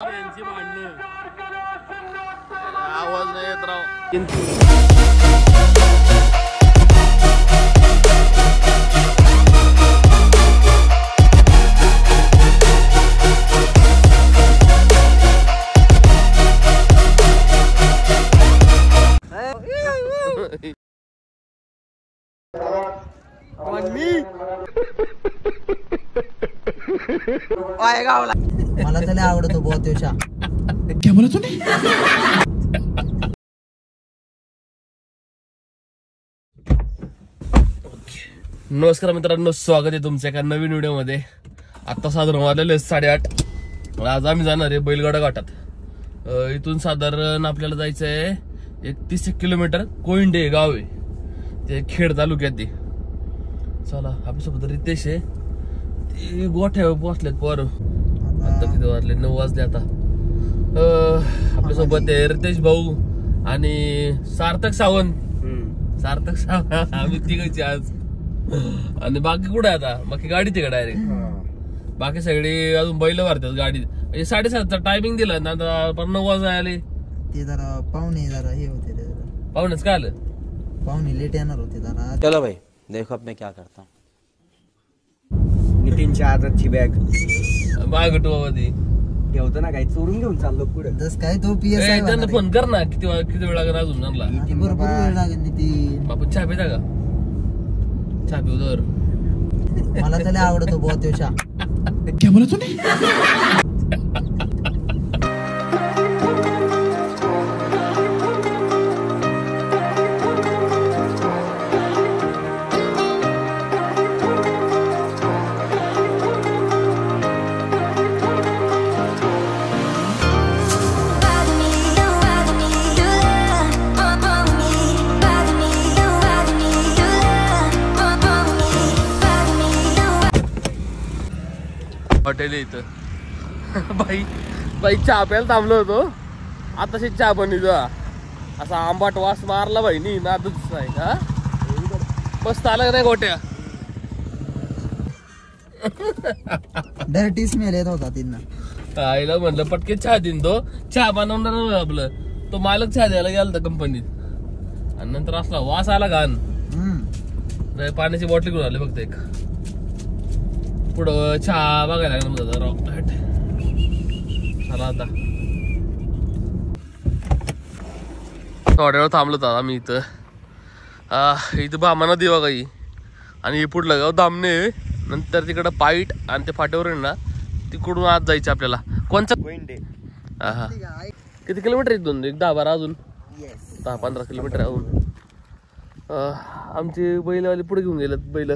यांची भांडणं आवाज नाही येत राव. मला त्याला आवडतो बहुत दिवसा. क्या बोला तूने? नमस्कार मित्रांनो, स्वागत आहे तुमच्या एका नवीन व्हिडिओ मध्ये. आता साधारण वाजलेले 8:30. आज आम्ही जाणार आहे बैलगाडा घाटात. इथून साधारण आपल्याला जायचं आहे 31 किलोमीटर. कोइंडे गाव आहे ते, खेड तालुक्यात. चला, आपल्यासोबत रितेश आहे. ते गोठ्यावर पोहोचलेत पोर. आता किती वाजले? 9 वाजले आता. आपल्यासोबत आहे रितेश भाऊ आणि सार्थक सावंत. सार्थक सावंत आम्ही तिघांची आज. आणि बाकी कुठे आता? बाकी गाडी तिकडे डायरेक्ट. बाकी सगळे अजून बैल भरतात गाडी. 7:30चा टायमिंग दिला ना, आता 9 वाजता आले. ते जरा पाहुणे जरा हे होते, पाहुणेच काय आलं, पाहुणे लेट येणार होते जरा. चलो भाई देखो अब मैं क्या करता हूँ. नितीनच्या आजची बॅग बागटवादी ठेवतो ना, काही चोरून घेऊन चाललो पुढे. जस काय तो PSI त्यांना फोन कर ना. किती वेळ लागेल अजून त्यांना? भरपूर वेळ लागेल नितीन. आपण चहा पिता का? चहा पिऊ दर. मला त्याला आवडतो बहुत दिवसा. क्या बोला तूने? हॉटेल इथं बाई चहा प्यायला थांबलो होतो. आताशी चहा बनवतो. असा आंबाट वास मारला बाई नी नादच नाही का. मस्त आलं नाही गोट्या. डर्टी स्मेल येत होता तिथं. आईला म्हणलं पटके चहा देईन. तो चहा बनवणार आपलं, तो मालक चहा द्यायला गेला होता कंपनीत. आणि नंतर असला वास आला घाण. पाण्याची बॉटल घेऊन आले फक्त एक. पुढं चहा बघायला लागला राव. चला आता थोड्या वेळ थांबलो होता आम्ही इथं. इथं बामा नदी बघा ही. आणि हे पुढलं गाव दामणे. नंतर तिकडं पाईट आणि ते फाट्यावर ना, तिकडून आत जायचं आपल्याला. कोणचा? हा किती किलोमीटर इथून? 10-12 अजून 10-15 किलोमीटर अजून. आमचे बैलवाले पुढे घेऊन गेलेत बैल.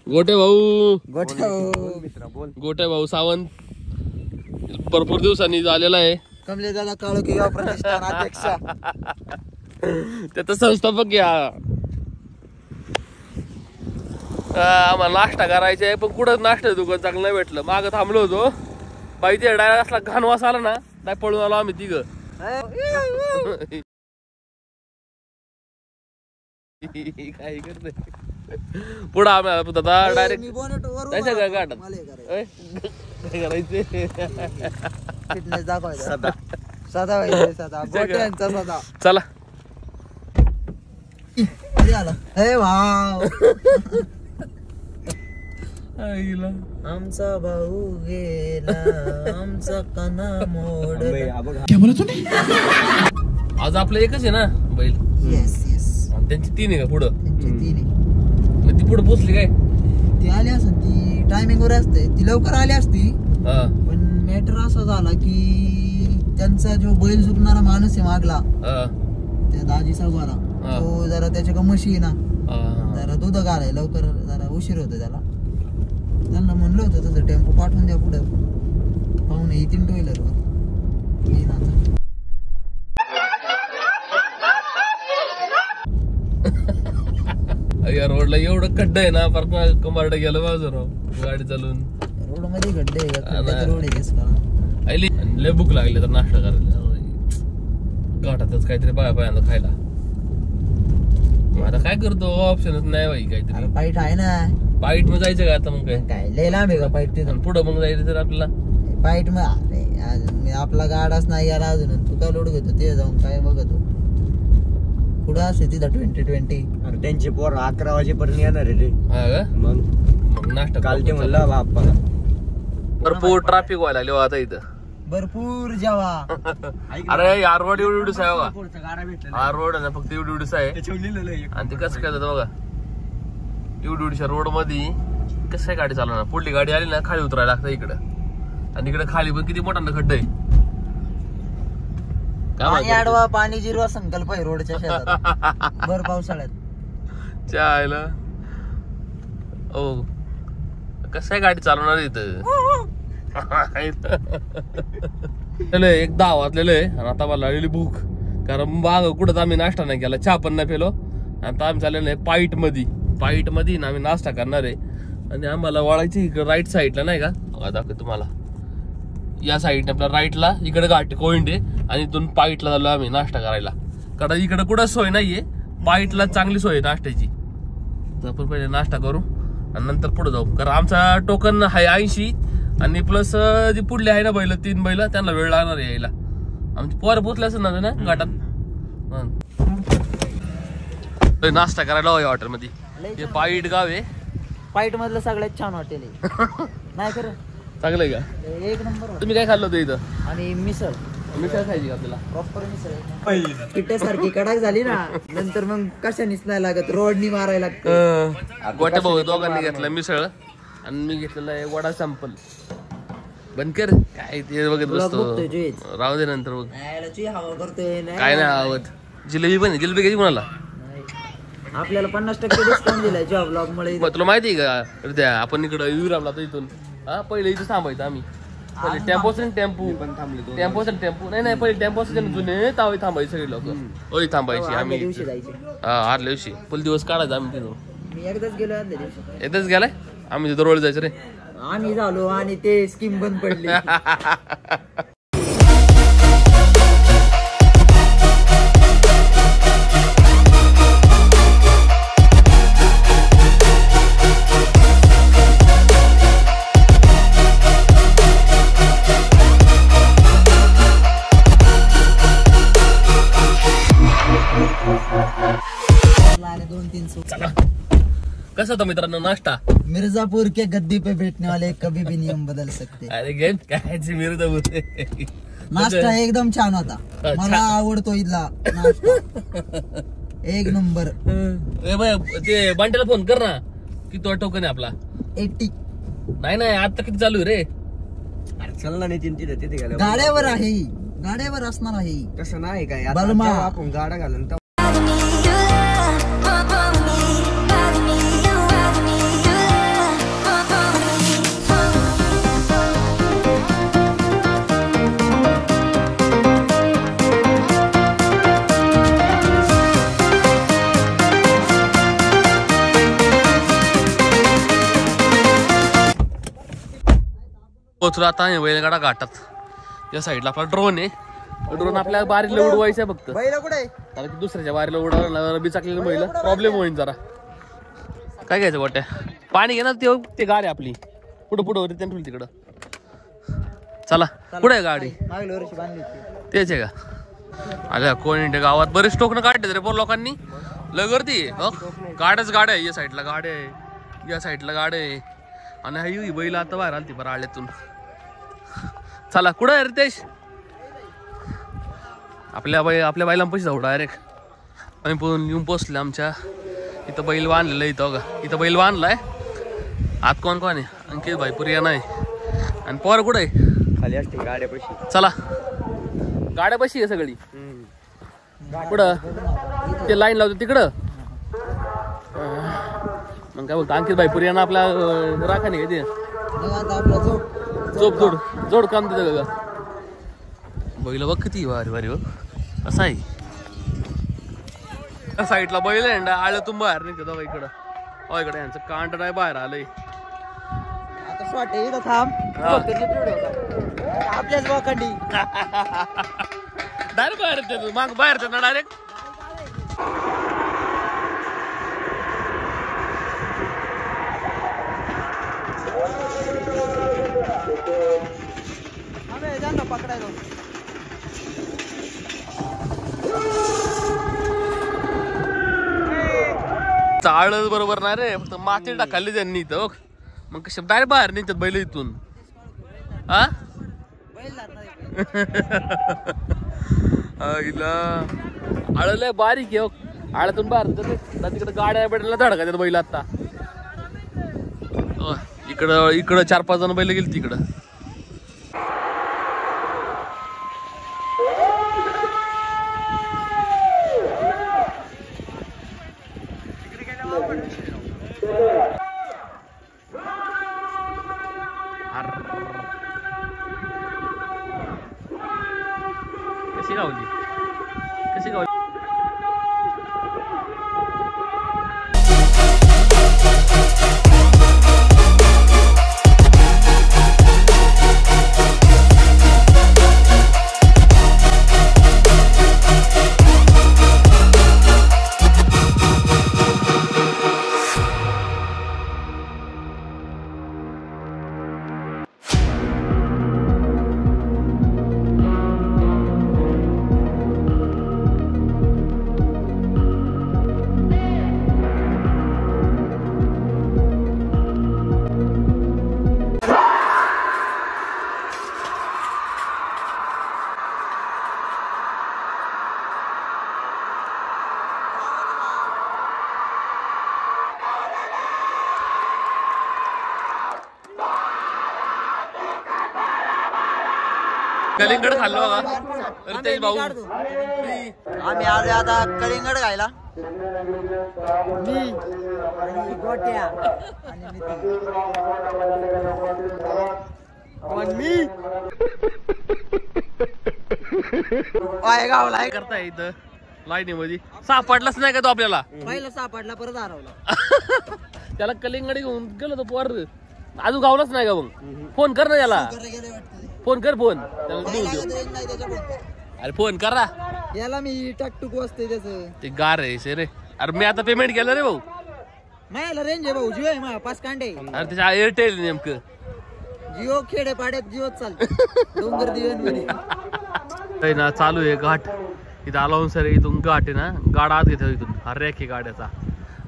गोटे भाऊ गोटे भाऊ सावंत भरपूर दिवसांनी आलेला आहे. कमले दादा काळोखी गाव प्रतिष्ठान अध्यक्ष. त्याचा संस्थापक या. आम्हाला नाश्ता करायचा आहे, पण कुठं नाश्ता दुकान चांगलं नाही भेटलं. मागं थांबलो होतो. बाई ते डायरेक्ट असला घाण वास आला ना, नाही पळून आलो आम्ही तिघ. काय करते पुढं आम्ही दादा डायरेक्ट जायचं का गाठात? काय करायचे? फिटनेस दाखवायचा. सदा व्हायचं सदा. गोट्यांचा सदा. चला. हे वाव. आमचा भाऊ गेला, आमचा कना मोड. क्या बोला तूने? आज आपलं एकच आहे ना बैल. Yes yes. त्यांची 3 आहे का पुढं? त्यांची 3 आहे. मग ती पुढे पोचली काय? ती आली असं, ती टायमिंग वर असते. ती लवकर आली असती, पण मॅटर असा झाला की त्यांचा जो बैल चुकणारा माणूस आहे मागला, त्या दाजी सागवारा, तो जरा त्याच्या कमशी ना जरा दूध घालाय लवकर, जरा उशीर होतो त्याला. त्यांना म्हणलं होतं तसं टेम्पो पाठवून द्या पुढे. पाहुणे येतील 2 व्हीलरवर. येईन आता. या रोडला एवढं खड्डा आहे ना, परत कमार्ड गेलं बाजू राव गाडी चालून. रोड मध्ये खड्डे रोड आहे. लय भूक लागली तर नाश्ता करायला घाटातच काहीतरी बघा पाहिजे खायला. आता काय करतो, ऑप्शनच नाही बाई. काहीतरी पाईट आहे ना. पाईट मग जायचं का आता? मग काय लय लांब आहे का पाईट? तिथून पुढं मग जायचं तर आपल्याला फाईट अरे आपला गाडाच नाही गेला अजून, तू काय लोड घेतो ते जाऊन काय बघतो पुढं असते तिथं 2020. अरे त्यांचे पोर 11 वाजेपर्यंत येणार आहे रे. हा का? मग नाश्ता काल ते म्हणलं बाप्पाला भरपूर ट्रॅफिक व्हायला लागले आता इथं. भरपूर जेवा. अरे या रोड एवढीच आहे बघा. पोरचा गाडा भेटला हा रोड आहे ना फक्त एवढीच आहे. त्याच्यावर लिहिलेलं आहे. आणि ते कसं काय जातं बघा, एवढीच्या रोड मध्ये कसं काय गाडी चालवणार. पुढली गाडी आली ना खाली उतरायला लागतं इकडं, आणि इकडे खाली पण किती मोठा खड्डा आहे. पाणी आडवा पाणी जिरवा संकल्प आहे रोडच्या शेतात भर पावसाळ्यात. चायला ओ कसं आहे गाडी चालवणार इथं. एक 10 वाजलेलं आहे आणि आता मला लागलेली भूक, कारण माग कुठं आम्ही नाश्ता नाही केला, चहा पण नाही पेलो. आता आम्ही चाललेलं आहे पाईट मध्ये ना आम्ही नाश्ता करणार आहे. आणि आम्हाला वळायची इकडे राईट साईडला नाही का, दाखव तुम्हाला या साईडने आपल्या राईटला इकडे घाट कोइंड आहे आणि इथून पाईटला झालो आम्ही नाश्ता करायला. कारण इकडे कुठं सोय नाहीये, पाईटला चांगली सोय आहे नाश्त्याची. तर आपण पहिले नाश्ता करू आणि नंतर पुढे जाऊ, कारण आमचा टोकन आहे 80 आणि प्लस जी पुढले आहे ना बैल 3 बैल त्यांना वेळ लागणार आहे यायला. आमची पोर पोचले असं ना घाटात. नाश्ता करायला हवा हॉटेलमध्ये. हे पाईट गाव आहे, पाईट मधलं सगळ्यात छान हॉटेल आहे. नाही खरं चांगलंय का? एक नंबर. तुम्ही काय खाल्लं होतं इथं? आणि मिसळ खायची का आपल्याला? प्रॉपर मिसळ पिठासारखी कडक झाली ना, नंतर मग कशानीच नाही लागत, रोडनी मारायला लागतं. गोट्या भाऊ दोघांनी घेतलं मिसळ आणि मी घेतलेला आहे वडा सॅम्पल. बंद कर काय ते बघत बसतो, राहू दे नंतर बघ. हवा करतोय काय नाही आवत. जिलेबी पण जिलेबी घ्यायची कोणाला? आपल्याला 50% डिस्काउंट दिलाय जॉब ब्लॉग मुळे. तुला माहिती आहे का त्या आपण इकडं विरामला तर इथून पहिले इथं थांबायचं आम्ही. पहिले टेम्पो नाही पहिले टेम्पो जुने तावई थांबायचे सगळे लोक. ओळी थांबायची आम्ही आदल्या दिवशी फुल दिवस काढायचा आम्ही तिथून. मी एकदाच गेलो आदल्या दिवशी. एकदाच गेलाय आम्ही तिथं रोड जायचं रे. आम्ही झालो आणि ते स्कीम बंद पडली. कसा होता मित्रांनो नाश्ता? मिर्जापुर के गद्दी पे बैठने वाले कभी भी नियम बदल सकते. अरे गेम काय मिर्जापुर. नाश्ता एकदम छान होता, मला आवडतो इथला नाश्ता. एक नंबर. ते बंट्याला फोन कर ना, किती तो टोकन आहे आपला? 80. नाही आता किती चालू आहे रे? चलना नाही तिथे गेलं. गाड्यावर आहे, गाड्यावर असणार आहे. तसं नाही काय बलमा. आपण गाडा घालून पोचलो आता बैलगाडा घाटात. या साईडला आपला ड्रोन आहे. ड्रोन आपल्या बारीला उडवायचं फक्त. बैल कुठे? कारण की दुसऱ्याच्या बारीला उडवला बिचाकलेलं बैल प्रॉब्लेम होईल जरा. काय घ्यायचं गोट्या? पाणी घे ना. ते गाडी आपली पुढं होती त्यांनी तिकडं. चला कुठे आहे गाडी? तेच आहे का? अरे कोणी गावात बरेच टोकन काढते रे पोर लोकांनी. लय गर्दी गाड्याच गाड्या आहे. या साईडला गाड्या आहे, या साईडला गाड्या आहे. आणि ही बैल आता बाहेर आलती बरं आल्यातून. चला कुठं आहे रितेश? आपल्या बाईला पैसे जाऊ डायरेक्ट. आम्ही पण येऊन पोचले आमच्या इथं. बैल बांधलेलं इथं बघा. इथं बैल बांधलाय. आत कोण आहे? अंकित भाई पुरिया नाही. आणि पोर कुठं आहे? खाली असते गाड्यापाशी. चला गाड्यापाशी आहे सगळी. कुठं ते लाईन लावतो तिकडं. मग काय बोलतो अंकित भाई पुरिया ना आपल्या राखा नाही ते जोड काम तिथं का? बैल बघ किती भारी भारी बघ. असं आहे त्या साईडला बैल आहे ना आळ्यातून बाहेर निघतो बघा इकडं. इकडे यांचं कांड नाही बाहेर आलंय. आपल्याच बोकांडी डायरेक्ट बाहेर येते. माग बाहेर येते ना डायरेक्ट. पकडायला चाळच बरोबर नाही रे, फक्त माती टाकाली त्यांनी इथं. मग कशा डायरेक्ट बाहेर निघतात बैल इथून. हा आळलंय बारीक आहे. आळ्यातून बाहेर तिकडे गाड्या बेड्याला धडका त्यात बैल. आता इकडं 4-5 जण बैल गेली तिकडं. कशी गावली कशी गावली. कलिंगड खाल्लो बघा तेज भाऊ. आम्ही आज आता कलिंगड खायला. मी गोट्या आणि गावला करताय इथं लाईनी मध्ये. सापडलाच नाही का तो आपल्याला. पहिला सापडला परत हरवला. त्याला कलिंगड घेऊन गेलो तो पोर. अजून गावलाच नाही का. मग फोन कर ना त्याला. फोन कर फोन. अरे फोन करा याला. मी टकटुक वाजते त्याचं. ते गार आहे रे. अरे मी आता पेमेंट केलं रे भाऊ. मायाला रेंज आहे भाऊ. जिओ आहे मा 5 कांडे. अरे त्याच्या एअरटेल नेमकं. जिओ खेडे पाड्यात जिओच चालतं. डोंगर दिव्यांमध्ये ना चालू आहे घाट. इथं आलो सर. इथून घाट आहे ना. गाडा आत घेतो इथून. हा रॅक आहे गाड्याचा.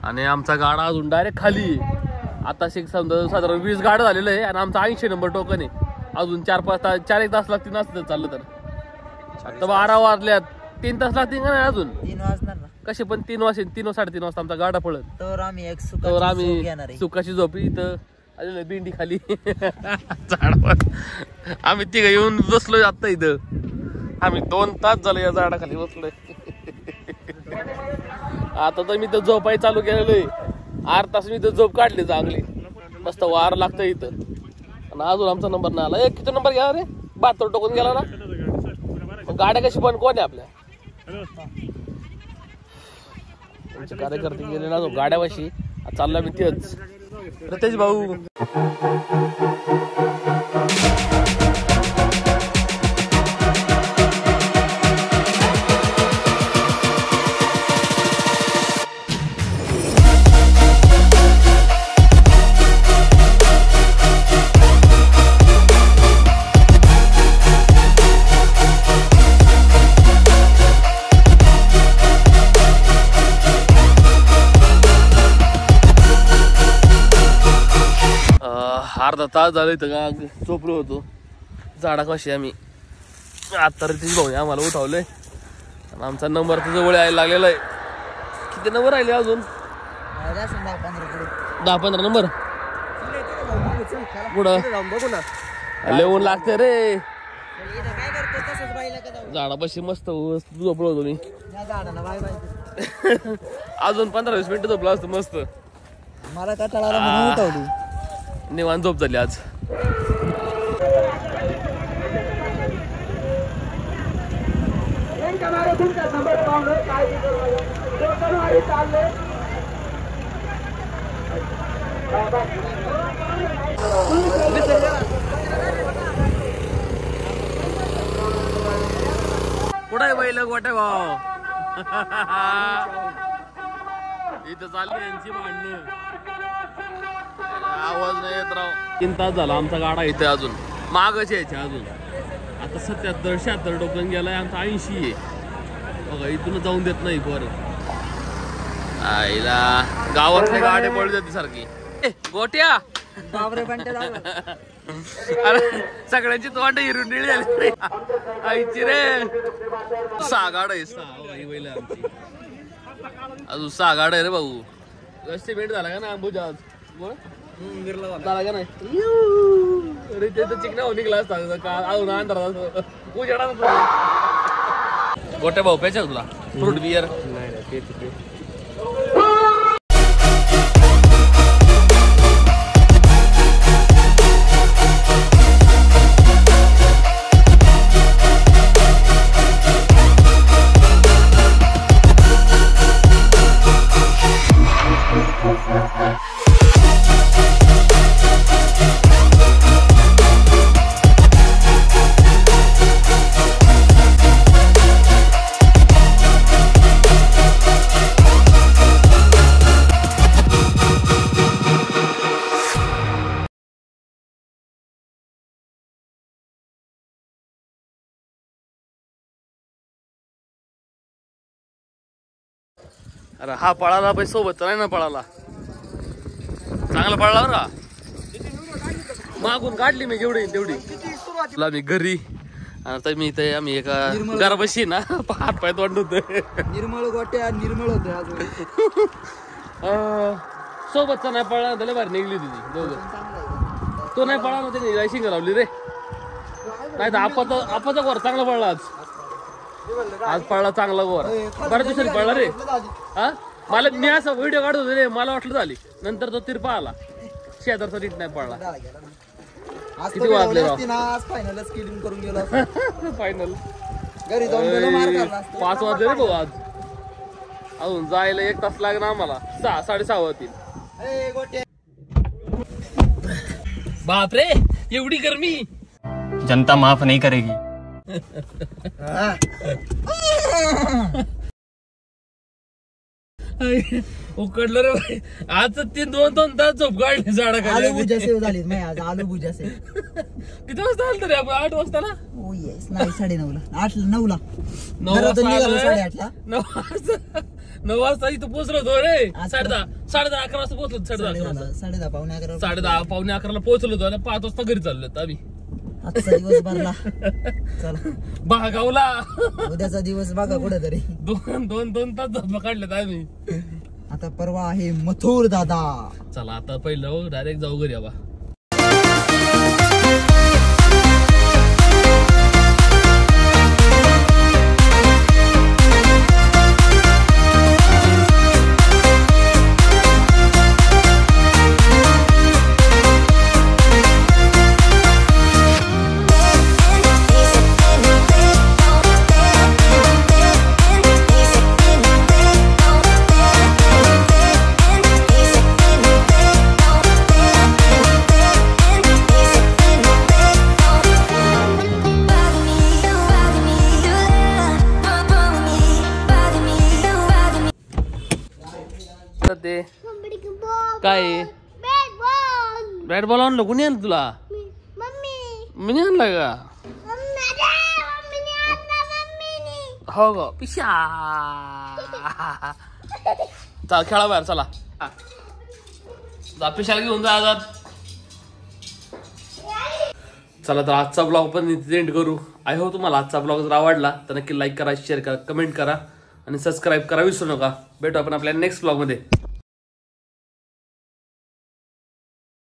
आणि आमचा गाडा अजून डायरेक्ट खाली आहे. आता साधारण 20 गाडं झालेलं आहे. आणि आमचा 80 नंबर टोकन आहे. अजून 4-5 तास 4-1 तास लागतील नसतं चाललं तर. आता 12 वाजल्यात. 3 तास लागतील का नाही अजून. 3 वाजणार ना कसे पण 3 वाजता 3-3:30 वाजता आमचा गाडा पळत. तर आम्ही आम्ही सुखाची झोपी इथं आलेलो बिंडी खाली झाडावर. आम्ही तिघ येऊन बसलोय आता इथं. आम्ही 2 तास झाले या झाडाखाली बसलोय. आता तर मी तर झोपाय चालू केलेलं आहे. 8 तास मी तर झोप काढली चांगली. मस्त वार लागतं इथं. आणि अजून आमचा नंबर नाही आला. किती नंबर घ्या रे. 72 टोकून गेला ना. मग गाड्या कशी पण कोण आहे आपल्या. आमचे कार्यकर्ते गेले ना गाड्यापाशी. चालला मी तेच. तेज भाऊ अर्धा तास झालं इथं का झोपलो होतो झाडापाशी आम्ही. आता तेच भाऊ आम्हाला उठवलंय. आमचा नंबर तर जवळ यायला लागलेला आहे. किती नंबर राहिले अजून. 10-15 नंबर पुढं बघू ना. लिहून लागते रे. झाडापाशी मस्त झोपलो होतो मी. अजून 15-20 मिनिटं झोपलो असतो मस्त. मला कंटाळा उठवली. निवांत झोप झाली आज. कुठे बैल गोटे भाऊ. इथं चालली यांची भांडणं. आवाज नाही येत राव. 3 तास झाला आमचा गाडा इथे. अजून मागच यायचे अजून. आता 77-76 टोकन गेलाय, आमचा 80 आहे बघा. इथून जाऊन देत नाही परत. आईला गावातले गाडे पडू देते सारखी. गोट्या अरे सगळ्यांची तोंड हिरून निळी झाली आईची रे. 6 गाड आहे, 6 बैल आमची. अजून 6 गाड आहे रे भाऊ. रस्ते भेट झाला का ना अंबुजा आज झाला का नाही? अरे ते तर चिकना होऊन निघला असता अजून अंधारात उजेडा. गोट्या भाऊ प्यायचा तुला फ्रूट बियर? अरे हा पळाला पण सोबत नाही ना पळाला. चांगला पळला बरं का. मागून काढली मी जेवढी तेवढी. तुला मी घरी आता मी इथे आम्ही एका घरापाशी ना हात पाय तोंड होत. निर्मळ गोट्या निर्मळ होते. सोबतचा नाही पळला त्याला बाहेर निघली तुझी दोघं. तो नाही पळा ना त्याने रायसिंग लावली रे. नाही तर आपाचा गोर चांगला पळला आज पळला चांगला गोर. बऱ्याच दिवसांनी पळला रे. हा मला मी असा व्हिडिओ काढत होते रे, मला वाटलं झाली. नंतर तो तिरपा आला शेजारचा नीट नाही पळला. किती वाजले फायनल? घरी 5 वाजले रे भाऊ. आज अजून जायला 1 तास लागणार आम्हाला. 6-6:30 होतील. बापरे एवढी गर्मी. जनता माफ नहीं करेगी. उकडलं रे भाई. आज 2 तास झोप काढली झाडाखाली. आलू भुजा सेव झाली नाही आज. आलू भुजा सेव. किती वाजता आलं तरी आपण? 8 वाजता ना? ओ येस नाही 9:30ला 9:00ला 9 वाजता 8:30ला 9 वाजता इथं पोहोचलो होतो रे. 10:30 11 वाजता पोहोचलो. 10:30 पावणे 11 10:30 11ला पोहोचलो होतो आणि 5 वाजता घरी चाललो होतो आम्ही. आजचा दिवस भरला. चला बागावला. उद्याचा दिवस बघा कुठेतरी. 2 तास झोप काढलेत आम्ही. आता परवा आहे मथुर दादा. चला आता पहिलं डायरेक्ट जाऊ घरी. बाबा ते काय बॅट बॉल आणलं? कोणी आणलं तुला? मी आणला का? हो ग पिशा. चला खेळा बाहेर. चला पिशाला घेऊन जा. चला तर आजचा ब्लॉग पण इथे एंड करू. आय होप तुम्हाला आजचा ब्लॉग जर आवडला तर नक्की लाईक करा, शेअर करा, कमेंट करा आणि सबस्क्राईब करा विसरू नका. भेटू आपण आपल्या नेक्स्ट ब्लॉग मध्ये.